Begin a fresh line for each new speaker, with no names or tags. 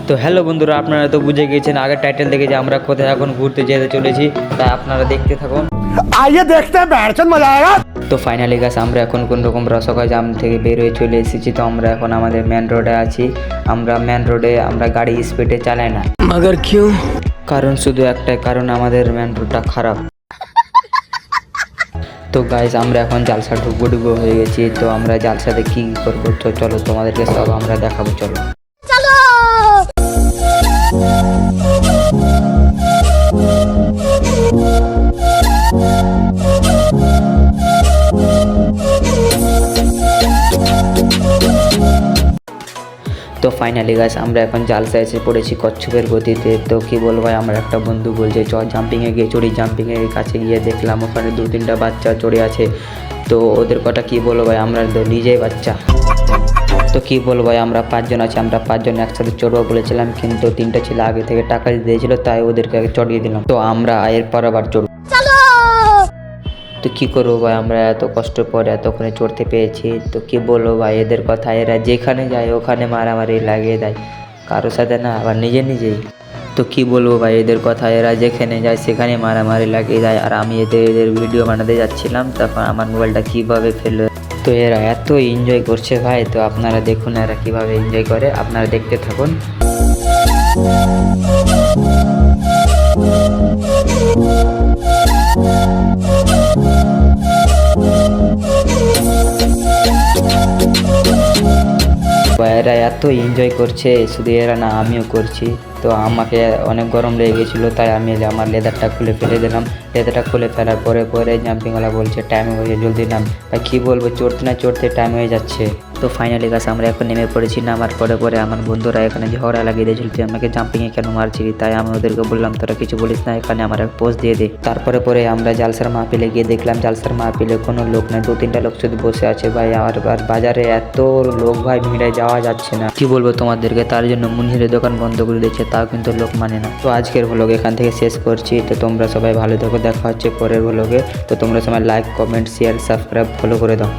তো হ্যালো বন্ধুরা, আপনারা তো বুঝে গিয়েছেন আগের টাইটেল থেকে যে আমরা কোথায় এখন ঘুরতে যেতে চলেছি, তাই আপনারা দেখতে থাকুন।
आइए देखते हैं बैठचंद मजा आएगा।
তো ফাইনালি গাছ আমরা এখন কোন রকম রসকা জাম থেকে বের হয়ে চলে এসেছি। তো আমরা এখন আমাদের মেন রোডে আছি। আমরা মেন রোডে আমরা গাড়ি স্পিডে চালাই না,
मगर क्यों?
কারণ শুধু একটাই কারণ, আমাদের মেন রোডটা খারাপ। তো গাইজ আমরা এখন জালসা ডুবো হয়ে গেছি। তো আমরা জালসাতে কি করবো, তো চলো তোমাদেরকে সব আমরা দেখাবো, চলো। তো ফাইনালি গাছ আমরা এখন জালসা এসে পড়েছি কচ্ছপের গতিতে। তো কি বলবো ভাই, আমার একটা বন্ধু বলছে চ জাম্পিংয়ে গিয়ে চড়ি। জাম্পিংয়ের কাছে গিয়ে দেখলাম ওখানে 2-3টা বাচ্চা চড়ে আছে। তো ওদের কথা কি বলবো ভাই, আমরা তো নিজেই বাচ্চা। তো কি বলবো ভাই, আমরা 5 জন আছি, আমরা 5 জন একসাথে চড়বো বলেছিলাম, কিন্তু 3টা ছেলে আগে থেকে টাকা দিয়ে দিয়েছিল, তাই ওদেরকে আগে চড়িয়ে দিলাম। তো আমরা এরপর আবার চড়বো। তো কী করবো ভাই, আমরা এত কষ্ট পরে এতক্ষণে চড়তে পেয়েছি। তো কি বলবো ভাই, এদের কথা, এরা যেখানে যায় ওখানে মারামারি লাগিয়ে দেয়, কারোর সাথে না, আবার নিজেই। তো কি বলবো ভাই, এদের কথা, এরা যেখানে যায় সেখানে মারামারি লাগিয়ে দেয়। আর আমি এদের ভিডিও বানাতে যাচ্ছিলাম, তখন আমার মোবাইলটা কীভাবে ফেললো। তো এরা এত এনজয় করছে ভাই, তো আপনারা দেখুন এরা কীভাবে এনজয় করে, আপনারা দেখতে থাকুন। এরা এত এনজয় করছে, শুধু এরা না, আমিও করছি। তো আমাকে অনেক গরম লেগে গেছিলো, তাই আমি আমার লেদারটা খুলে ফেলে দিলাম। লেদারটা খুলে ফেলার পরে জাম্পিংওয়ালা বলছে টাইম হয়ে জলদি নাম। ভাই কী বলবো, চড়তে টাইম হয়ে যাচ্ছে। তো ফাইনালি গাছ আমরা এখন নেমে পড়েছি। নামার পরে আমার বন্ধুরা এখানে ঝগড়া লাগিয়ে দিয়েছিল, তুই আমাকে জাম্পিংয়ে কেন মারছিলি। তাই আমি ওদেরকে বললাম তোরা কিছু বলিস না, এখানে আমার এক পোজ দিয়ে দে। তারপরে আমরা জালসার মাহফিলে গিয়ে দেখলাম জালসার মাহফিলে কোনো লোক নেই, 2-3টা লোক শুধু বসে আছে ভাই। আর বাজারে এত লোক ভাই, ভিড়ে যাওয়া যাচ্ছে না, কি বলবো তোমাদেরকে। তার জন্য মুনিরের দোকান বন্ধ করে দিয়েছে, তাও কিন্তু লোক মানে না। তো আজকের ভ্লগ এখান থেকে শেষ করছি। তো তোমরা সবাই ভালো থেকো, দেখা হচ্ছে পরের ভ্লগে। তো তোমরা সবাই like, comment, share, subscribe, follow করে দাও।